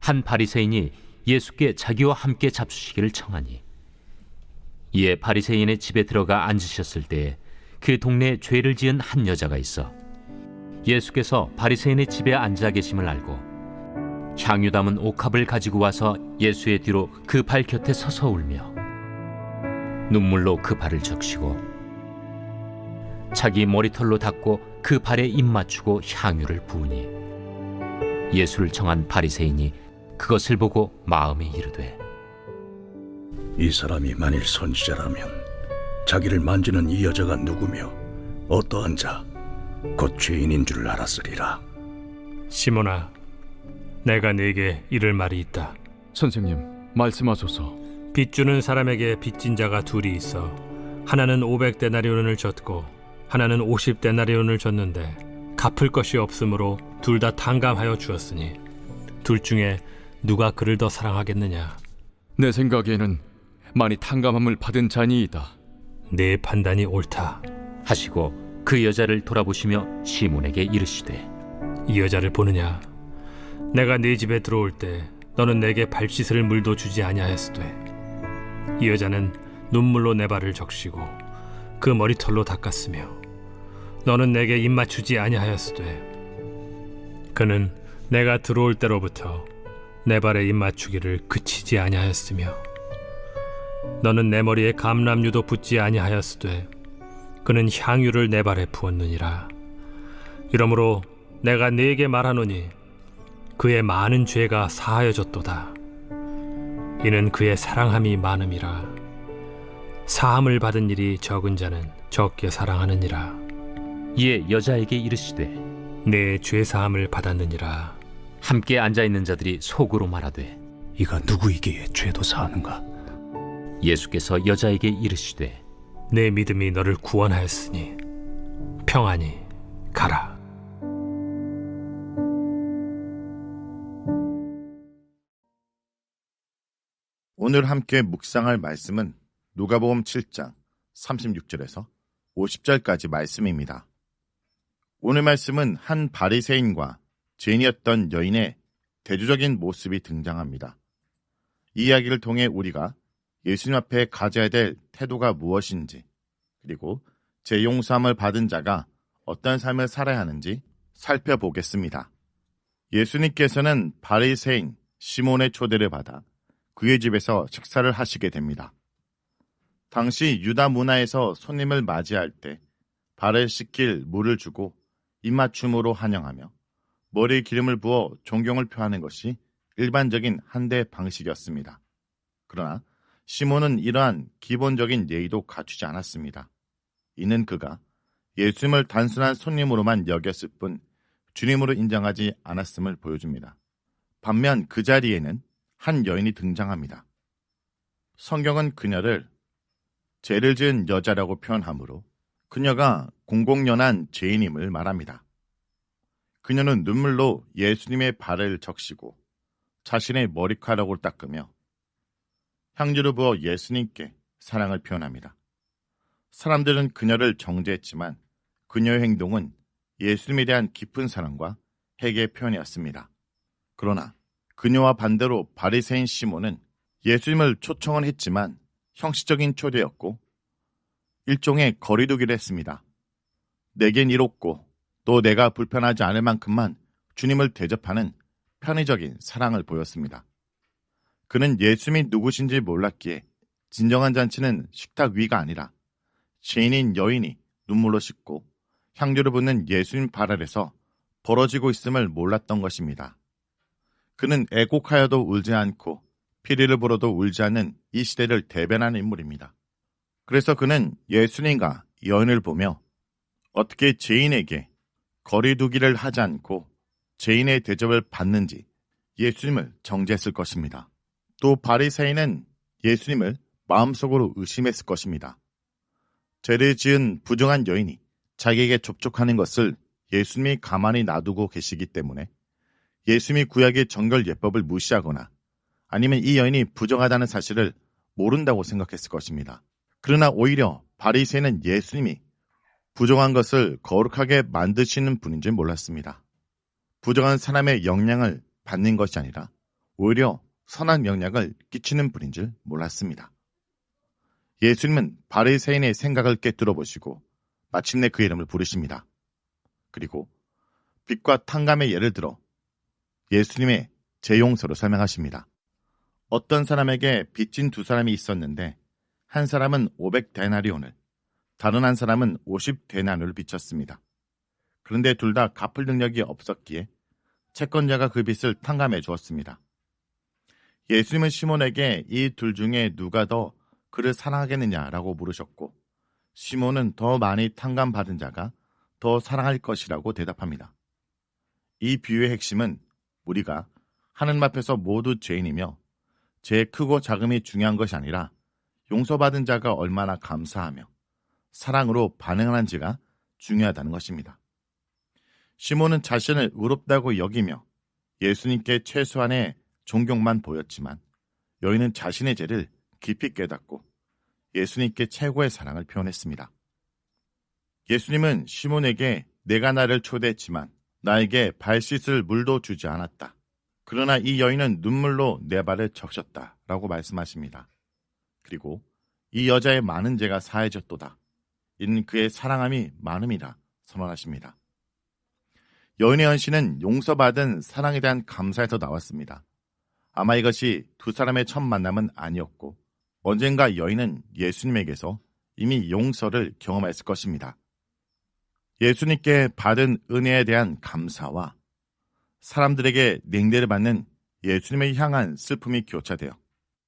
한 바리새인이 예수께 자기와 함께 잡수시기를 청하니, 이에 바리새인의 집에 들어가 앉으셨을 때에 그 동네에 죄를 지은 한 여자가 있어 예수께서 바리새인의 집에 앉아 계심을 알고 향유 담은 옥합을 가지고 와서 예수의 뒤로 그 발 곁에 서서 울며 눈물로 그 발을 적시고 자기 머리털로 닦고 그 발에 입 맞추고 향유를 부으니, 예수를 청한 바리새인이 그것을 보고 마음에 이르되, 이 사람이 만일 선지자라면 자기를 만지는 이 여자가 누구며 어떠한 자 곧 죄인인 줄 알았으리라. 시몬아, 내가 네게 이를 말이 있다. 선생님, 말씀하소서. 빚 주는 사람에게 빚진 자가 둘이 있어 하나는 500데나리온을 줬고 하나는 50데나리온을 줬는데 갚을 것이 없으므로 둘 다 탕감하여 주었으니 둘 중에 누가 그를 더 사랑하겠느냐? 내 생각에는 많이 탕감함을 받은 자니이다. 네 판단이 옳다 하시고 그 여자를 돌아보시며 시몬에게 이르시되, 이 여자를 보느냐? 내가 네 집에 들어올 때 너는 내게 발 씻을 물도 주지 아니하였으되 이 여자는 눈물로 내 발을 적시고 그 머리털로 닦았으며 너는 내게 입 맞추지 아니하였으되 그는 내가 들어올 때로부터 내 발에 입 맞추기를 그치지 아니하였으며 너는 내 머리에 감람유도 붓지 아니하였으되 그는 향유를 내 발에 부었느니라. 이러므로 내가 네게 말하노니 그의 많은 죄가 사하여졌도다. 이는 그의 사랑함이 많음이라. 사함을 받은 일이 적은 자는 적게 사랑하느니라. 이에 여자에게 이르시되, 내 죄 사함을 받았느니라. 함께 앉아있는 자들이 속으로 말하되, 이가 누구이기에 죄도 사하는가? 예수께서 여자에게 이르시되, 내 믿음이 너를 구원하였으니 평안히 가라. 오늘 함께 묵상할 말씀은 누가복음 7장 36절에서 50절까지 말씀입니다. 오늘 말씀은 한 바리새인과 죄인이었던 여인의 대조적인 모습이 등장합니다. 이 이야기를 통해 우리가 예수님 앞에 가져야 될 태도가 무엇인지, 그리고 죄 용서함을 받은 자가 어떤 삶을 살아야 하는지 살펴보겠습니다. 예수님께서는 바리새인 시몬의 초대를 받아 그의 집에서 식사를 하시게 됩니다. 당시 유다 문화에서 손님을 맞이할 때 발을 씻길 물을 주고 입맞춤으로 환영하며 머리에 기름을 부어 존경을 표하는 것이 일반적인 한대 방식이었습니다. 그러나 시몬은 이러한 기본적인 예의도 갖추지 않았습니다. 이는 그가 예수님을 단순한 손님으로만 여겼을 뿐 주님으로 인정하지 않았음을 보여줍니다. 반면 그 자리에는 한 여인이 등장합니다. 성경은 그녀를 죄를 지은 여자라고 표현하므로 그녀가 공공연한 죄인임을 말합니다. 그녀는 눈물로 예수님의 발을 적시고 자신의 머리카락을 닦으며 향유를 부어 예수님께 사랑을 표현합니다. 사람들은 그녀를 정죄했지만 그녀의 행동은 예수님에 대한 깊은 사랑과 회개의 표현이었습니다. 그러나 그녀와 반대로 바리새인 시몬은 예수님을 초청은 했지만 형식적인 초대였고 일종의 거리두기를 했습니다. 내겐 이롭고 또 내가 불편하지 않을 만큼만 주님을 대접하는 편의적인 사랑을 보였습니다. 그는 예수님이 누구신지 몰랐기에 진정한 잔치는 식탁 위가 아니라 죄인인 여인이 눈물로 씻고 향유를 붓는 예수님 발 아래서 벌어지고 있음을 몰랐던 것입니다. 그는 애곡하여도 울지 않고 피리를 불어도 울지 않는 이 시대를 대변하는 인물입니다. 그래서 그는 예수님과 여인을 보며 어떻게 죄인에게 거리두기를 하지 않고 죄인의 대접을 받는지 예수님을 정죄했을 것입니다. 또 바리새인은 예수님을 마음속으로 의심했을 것입니다. 죄를 지은 부정한 여인이 자기에게 접촉하는 것을 예수님이 가만히 놔두고 계시기 때문에 예수님이 구약의 정결 예법을 무시하거나 아니면 이 여인이 부정하다는 사실을 모른다고 생각했을 것입니다. 그러나 오히려 바리새인은 예수님이 부정한 것을 거룩하게 만드시는 분인 줄 몰랐습니다. 부정한 사람의 영향을 받는 것이 아니라 오히려 선한 영향을 끼치는 분인 줄 몰랐습니다. 예수님은 바리새인의 생각을 꿰뚫어 보시고 마침내 그 이름을 부르십니다. 그리고 빛과 탕감의 예를 들어 예수님의 재용서로 설명하십니다. 어떤 사람에게 빚진 두 사람이 있었는데 한 사람은 500데나리온을, 다른 한 사람은 50데나리온을 빚졌습니다. 그런데 둘 다 갚을 능력이 없었기에 채권자가 그 빚을 탕감해 주었습니다. 예수님은 시몬에게 이 둘 중에 누가 더 그를 사랑하겠느냐라고 물으셨고, 시몬은 더 많이 탕감받은 자가 더 사랑할 것이라고 대답합니다. 이 비유의 핵심은 우리가 하나님 앞에서 모두 죄인이며 죄 크고 작음이 중요한 것이 아니라 용서받은 자가 얼마나 감사하며 사랑으로 반응하는지가 중요하다는 것입니다. 시몬은 자신을 의롭다고 여기며 예수님께 최소한의 존경만 보였지만 여인은 자신의 죄를 깊이 깨닫고 예수님께 최고의 사랑을 표현했습니다. 예수님은 시몬에게 내가 나를 초대했지만 나에게 발 씻을 물도 주지 않았다. 그러나 이 여인은 눈물로 내 발을 적셨다 라고 말씀하십니다. 그리고 이 여자의 많은 죄가 사해졌도다. 이는 그의 사랑함이 많음이라 선언하십니다. 여인의 헌신은 용서받은 사랑에 대한 감사에서 나왔습니다. 아마 이것이 두 사람의 첫 만남은 아니었고 언젠가 여인은 예수님에게서 이미 용서를 경험했을 것입니다. 예수님께 받은 은혜에 대한 감사와 사람들에게 냉대를 받는 예수님을 향한 슬픔이 교차되어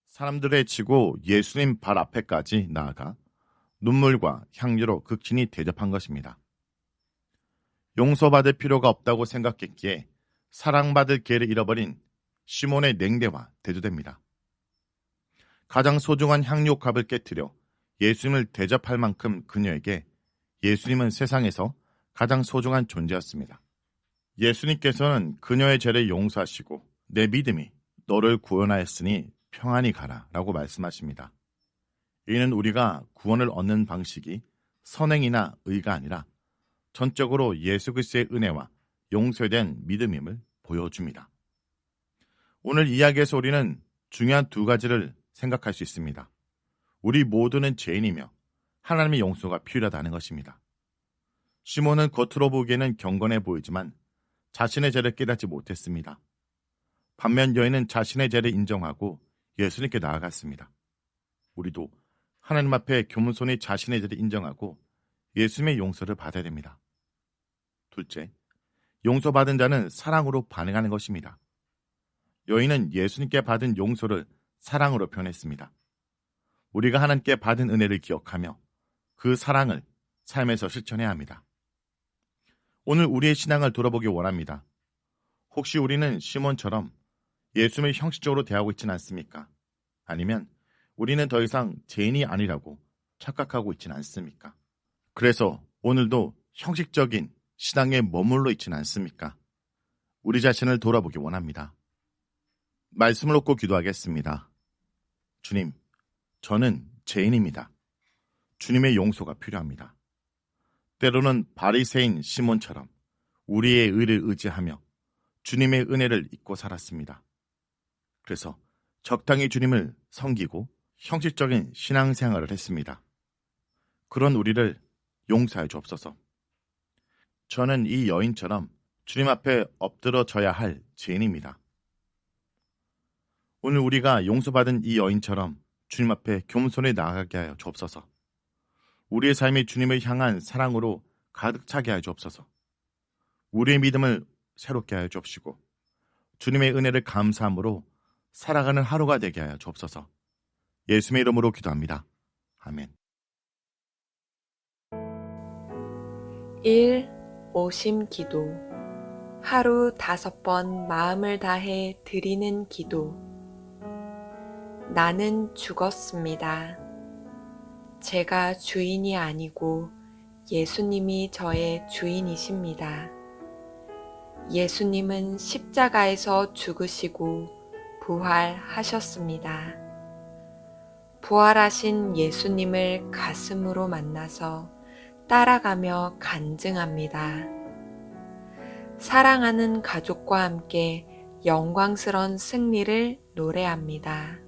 사람들의 치고 예수님 발 앞에까지 나아가 눈물과 향유로 극진히 대접한 것입니다. 용서받을 필요가 없다고 생각했기에 사랑받을 기회를 잃어버린 시몬의 냉대와 대조됩니다. 가장 소중한 향유값을 깨뜨려 예수님을 대접할 만큼 그녀에게 예수님은 세상에서 가장 소중한 존재였습니다. 예수님께서는 그녀의 죄를 용서하시고 내 믿음이 너를 구원하였으니 평안히 가라 라고 말씀하십니다. 이는 우리가 구원을 얻는 방식이 선행이나 의가 아니라 전적으로 예수 그리스도의 은혜와 용서에 대한 믿음임을 보여줍니다. 오늘 이야기에서 우리는 중요한 두 가지를 생각할 수 있습니다. 우리 모두는 죄인이며 하나님의 용서가 필요하다는 것입니다. 시몬은 겉으로 보기에는 경건해 보이지만 자신의 죄를 깨닫지 못했습니다. 반면 여인은 자신의 죄를 인정하고 예수님께 나아갔습니다. 우리도 하나님 앞에 겸손히 자신의 죄를 인정하고 예수님의 용서를 받아야 됩니다. 둘째, 용서받은 자는 사랑으로 반응하는 것입니다. 여인은 예수님께 받은 용서를 사랑으로 표현했습니다. 우리가 하나님께 받은 은혜를 기억하며 그 사랑을 삶에서 실천해야 합니다. 오늘 우리의 신앙을 돌아보기 원합니다. 혹시 우리는 시몬처럼 예수님을 형식적으로 대하고 있지는 않습니까? 아니면 우리는 더 이상 죄인이 아니라고 착각하고 있지는 않습니까? 그래서 오늘도 형식적인 신앙에 머물러 있지는 않습니까? 우리 자신을 돌아보기 원합니다. 말씀을 놓고 기도하겠습니다. 주님, 저는 죄인입니다. 주님의 용서가 필요합니다. 때로는 바리새인 시몬처럼 우리의 의를 의지하며 주님의 은혜를 잊고 살았습니다. 그래서 적당히 주님을 섬기고 형식적인 신앙생활을 했습니다. 그런 우리를 용서해 주옵소서. 저는 이 여인처럼 주님 앞에 엎드러져야 할 죄인입니다. 오늘 우리가 용서받은 이 여인처럼 주님 앞에 겸손히 나아가게 하여 주옵소서. 우리의 삶이 주님을 향한 사랑으로 가득 차게 하여 주옵소서. 우리의 믿음을 새롭게 하여 주옵시고 주님의 은혜를 감사함으로 살아가는 하루가 되게 하여 주옵소서. 예수님의 이름으로 기도합니다. 아멘. 1. 오심 기도. 하루 5번 마음을 다해 드리는 기도. 나는 죽었습니다. 제가 주인이 아니고 예수님이 저의 주인이십니다. 예수님은 십자가에서 죽으시고 부활하셨습니다. 부활하신 예수님을 가슴으로 만나서 따라가며 간증합니다. 사랑하는 가족과 함께 영광스런 승리를 노래합니다.